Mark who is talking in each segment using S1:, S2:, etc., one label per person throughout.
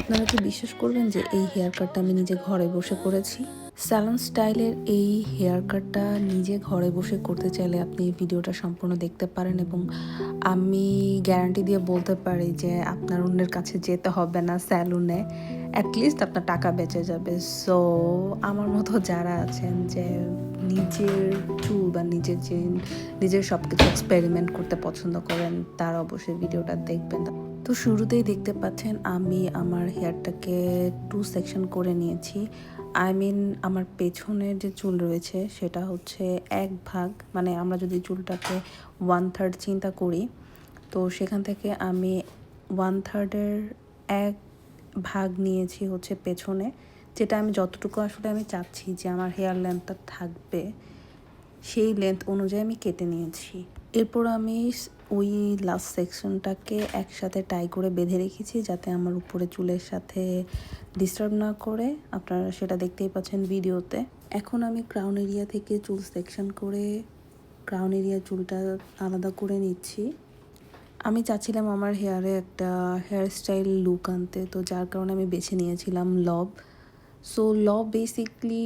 S1: আপনারা কি বিশ্বাস করবেন যে এই হেয়ার কাটটা আমি নিজে ঘরে বসে করেছি? স্যালন স্টাইলের এই হেয়ার কাটটা নিজে ঘরে বসে করতে চাইলে আপনি এই ভিডিওটা সম্পূর্ণ দেখতে পারেন এবং আমি গ্যারান্টি দিয়ে বলতে পারি যে আপনার অন্যের কাছে যেতে হবে না স্যালুনে। অ্যাটলিস্ট আপনার টাকা বেঁচে যাবে। সো আমার মতো যারা আছেন যে নিজের চুল বা নিজের সবকিছু এক্সপেরিমেন্ট করতে পছন্দ করেন, তারা অবশ্যই ভিডিওটা দেখবেন। তো শুরুতেই দেখতে পাচ্ছেন আমি আমার হেয়ারটাকে 2 সেকশন করে নিয়েছি। আই মিন আমার পেছনের যে চুল রয়েছে সেটা হচ্ছে 1 ভাগ, মানে আমরা যদি চুলটাকে 1/3 চিন্তা করি, তো সেখান থেকে আমি 1/3 এর 1 ভাগ নিয়েছি হচ্ছে পেছনে, যেটা আমি যতটুকু আসলে আমি চাচ্ছি যে আমার হেয়ার লেন্থটা থাকবে সেই লেন্থ অনুযায়ী আমি কেটে নিয়েছি। এরপর আমি ওই লাস্ট সেকশনটাকে একসাথে টাই করে বেঁধে রেখেছি যাতে আমার উপরে চুলের সাথে ডিস্টার্ব না করে। আপনারা সেটা দেখতেই পাচ্ছেন ভিডিওতে। এখন আমি ক্রাউন এরিয়া থেকে চুল সেকশন করে ক্রাউন এরিয়া চুলটা আলাদা করে নিচ্ছি। আমি চাচ্ছিলাম আমার হেয়ারে একটা হেয়ার স্টাইল লুক আনতে, তো যার কারণে আমি বেছে নিয়েছিলাম লব। সো লব বেসিকলি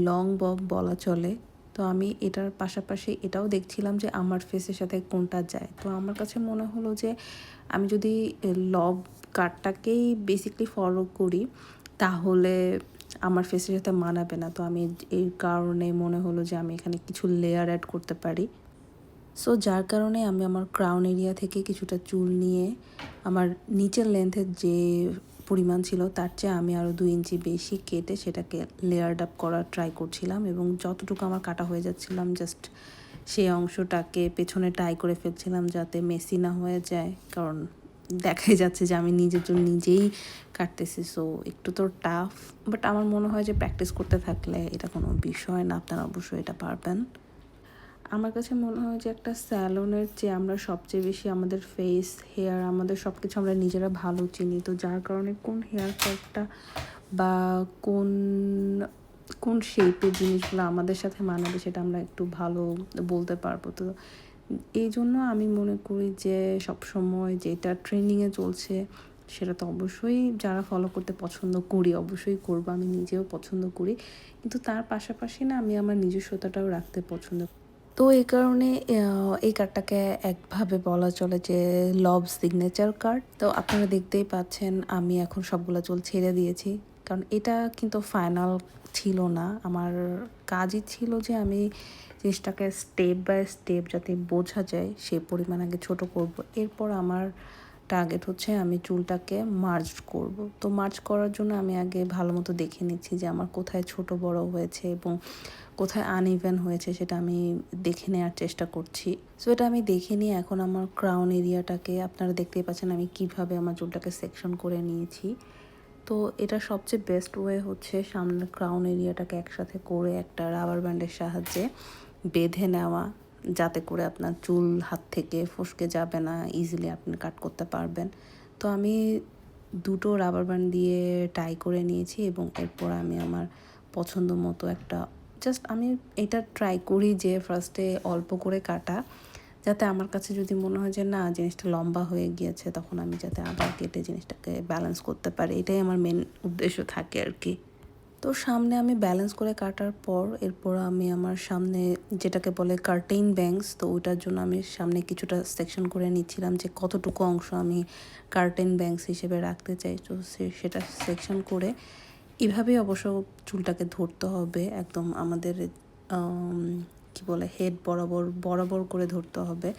S1: লং বব বলা চলে। তো আমি এটার পাশাপাশি এটাও দেখছিলাম যে আমার ফেসের সাথে কোনটা যায়। তো আমার কাছে মনে হলো যে আমি যদি লব কাটটাকেই বেসিকলি ফলো করি তাহলে আমার ফেসের সাথে মানাবে না। তো আমি এই কারণে মনে হলো যে আমি এখানে কিছু লেয়ার অ্যাড করতে পারি। সো যার কারণে আমি আমার ক্রাউন এরিয়া থেকে কিছুটা চুল নিয়ে আমার নিচের লেন্থের যে পরিমাণ ছিল তার চেয়ে আমি আরও 2 ইঞ্চি বেশি কেটে সেটাকে লেয়ারড আপ করার ট্রাই করছিলাম এবং যতটুকু আমার কাটা হয়ে যাচ্ছিলাম জাস্ট সেই অংশটাকে পেছনে টাই করে ফেলছিলাম যাতে মেসি না হয়ে যায়, কারণ দেখাই যাচ্ছে যে আমি নিজের জন্য নিজেই কাটতেছি। সো একটু তো টাফ, বাট আমার মনে হয় যে প্র্যাকটিস করতে থাকলে এটা কোনো বিষয় না, আপনারা অবশ্যই এটা পারবেন। আমার কাছে মনে হয় যে একটা স্যালনের চেয়ে আমরা সবচেয়ে বেশি আমাদের ফেস, হেয়ার, আমাদের সব কিছু আমরা নিজেরা ভালো চিনি। তো যার কারণে কোন হেয়ার কাটটা বা কোন কোন শেপের জিনিসগুলো আমাদের সাথে মানাবে সেটা আমরা একটু ভালো বলতে পারবো। তো এই জন্য আমি মনে করি যে সবসময় যেটা ট্রেন্ডিংয়ে চলছে সেটা তো অবশ্যই যারা ফলো করতে পছন্দ করি অবশ্যই করবো, আমি নিজেও পছন্দ করি, কিন্তু তার পাশাপাশি না আমি আমার নিজস্বতাটাও রাখতে পছন্দ। তো এই কারণে এই কার্ডটাকে একভাবে বলা চলে যে লভ সিগনেচার কার্ড। তো আপনারা দেখতেই পাচ্ছেন আমি এখন সবগুলো চুল ছেড়ে দিয়েছি, কারণ এটা কিন্তু ফাইনাল ছিল না। আমার কাজই ছিল যে আমি জিনিসটাকে স্টেপ বাই স্টেপ যাতে বোঝা যায় সেই পরিমাণ আগে ছোট করব। এরপর আমার টার্গেট হচ্ছে আমি চুলটাকে মার্জ করব। তো মার্জ করার জন্য আমি আগে ভালো মতো দেখে নিচ্ছি যে আমার কোথায় ছোট বড় হয়েছে এবং কোথায় আনইভেন হয়েছে সেটা আমি দেখে নেওয়ার চেষ্টা করছি। সো এটা আমি দেখে নিয়ে এখন আমার ক্রাউন এরিয়াটাকে আপনারা দেখতেই পাচ্ছেন আমি কিভাবে আমার চুলটাকে সেকশন করে নিয়েছি। তো এটা সবচেয়ে বেস্ট ওয়ে হচ্ছে সামনের ক্রাউন এরিয়াটাকে একসাথে করে একটা রাবার ব্যান্ডের সাহায্যে বেঁধে নেওয়া, যাতে করে আপনার চুল হাত থেকে ফসকে যাবে না, ইজিলি আপনি কাট করতে পারবেন। তো আমি দুটো রাবার ব্যান্ড দিয়ে টাই করে নিয়েছি এবং এরপর আমি আমার পছন্দ মতো একটা জাস্ট আমি এটা ট্রাই করি যে ফার্স্টে অল্প করে কাটা, যাতে আমার কাছে যদি মনে হয় যে না জিনিসটা লম্বা হয়ে গিয়েছে তখন আমি যাতে আবার কেটে জিনিসটাকে ব্যালেন্স করতে পারি, এটাই আমার মেন উদ্দেশ্য থাকে আর কি। তো সামনে আমি ব্যালেন্স করে কাটার পর এরপর আমি আমার সামনে যেটাকে বলে কার্টেইন ব্যাংকস, তো ওইটার জন্য আমি সামনে কিছুটা সেকশন করে নিচ্ছিলাম যে কতটুকু অংশ আমি কার্টেইন ব্যাংকস হিসেবে রাখতে চাই। তো সেটা সেকশন করে এভাবেই অবশ্য চুলটাকে ধরতে হবে, একদম আমাদের কি বলে হেড বরাবর বরাবর করে ধরতে হবে,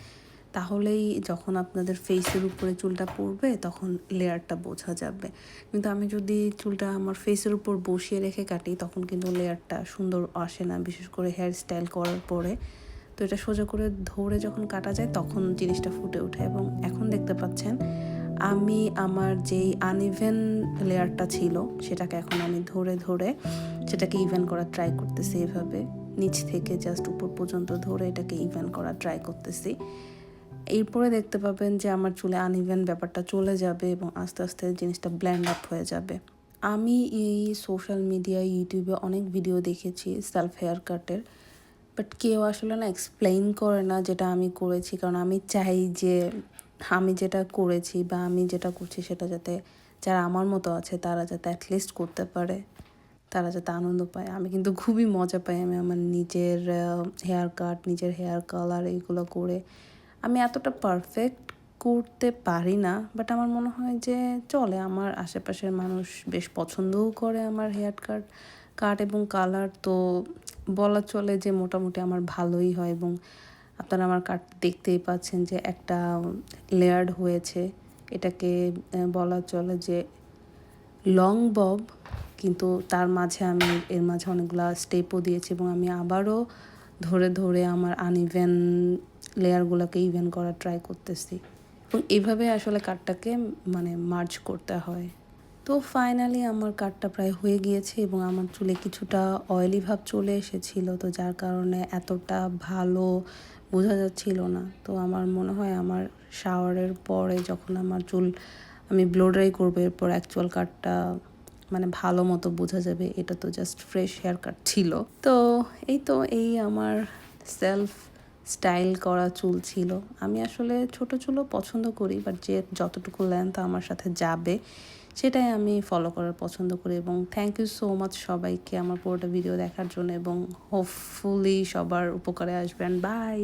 S1: তাহলেই যখন আপনাদের ফেসের উপরে চুলটা পড়বে তখন লেয়ারটা বোঝা যাবে। কিন্তু আমি যদি চুলটা আমার ফেসের উপর বসিয়ে রেখে কাটি তখন কিন্তু লেয়ারটা সুন্দর আসে না, বিশেষ করে হেয়ার স্টাইল করার পরে। তো এটা সোজা করে ধরে যখন কাটা যায় তখন জিনিসটা ফুটে ওঠে এবং এখন দেখতে পাচ্ছেন আমি আমার যেই আনইভেন লেয়ারটা ছিল সেটাকে এখন আমি ধরে ধরে সেটাকে ইভেন করার ট্রাই করতেছি। এভাবে নিচ থেকে জাস্ট উপর পর্যন্ত ধরে এটাকে ইভেন করার ট্রাই করতেছি। এরপরে দেখতে পাবেন যে আমার চুলে আনইভেন ব্যাপারটা চলে যাবে এবং আস্তে আস্তে জিনিসটা ব্ল্যান্ড আপ হয়ে যাবে। আমি এই সোশ্যাল মিডিয়া ইউটিউবে অনেক ভিডিও দেখেছি সেলফ হেয়ার কাটের, বাট কেউ আসলে না এক্সপ্লেইন করে না যেটা আমি করেছি, কারণ আমি চাই যে আমি যেটা করেছি বা আমি যেটা করছি সেটা যাতে যারা আমার মতো আছে তারা যাতে অ্যাটলিস্ট করতে পারে, তারা যাতে আনন্দ পায়। আমি কিন্তু খুবই মজা পাই আমি আমার নিজের হেয়ার কাট, নিজের হেয়ার কালার এইগুলো করে। আমি এতটা পারফেক্ট করতে পারি না, বাট আমার মনে হয় যে চলে। আমার আশেপাশের মানুষ বেশ পছন্দও করে আমার হেয়ার কাট এবং কালার। তো বলা চলে যে মোটামুটি আমার ভালোই হয়। এবং আপনারা আমার কাট দেখতেই পাচ্ছেন যে একটা লেয়ার্ড হয়েছে। এটাকে বলা চলে যে লং বব, কিন্তু তার মাঝে আমি এর মাঝে অনেকগুলো স্টেপও দিয়েছি এবং আমি আবারও ধরে ধরে আমার আনইভেন লেয়ারগুলোকে ইভেন করার ট্রাই করতেছি। এবং এইভাবে আসলে কাটটাকে মানে মার্জ করতে হয়। তো ফাইনালি আমার কাটটা প্রায় হয়ে গিয়েছে এবং আমার চুলে কিছুটা অয়েলি ভাব চলে এসেছিল, তো যার কারণে এতটা ভালো বোঝা যাচ্ছিল না। তো আমার মনে হয় আমার শাওয়ারের পরে যখন আমার চুল আমি ব্লো ড্রাই করবো, এরপর অ্যাকচুয়াল কাটটা মানে ভালো মতো বোঝা যাবে। এটা তো জাস্ট ফ্রেশ হেয়ার কাট ছিল। তো এই আমার সেলফ স্টাইল করা চুল ছিল। আমি আসলে ছোট চুলও পছন্দ করি, বাট যে যতটুকু লেন্থ আমার সাথে যাবে সেটাই আমি ফলো করার পছন্দ করি। এবং থ্যাংক ইউ সো মাচ সবাইকে আমার পুরোটা ভিডিও দেখার জন্য, এবং হোপফুলি সবার উপকারে আসবেন। বাই।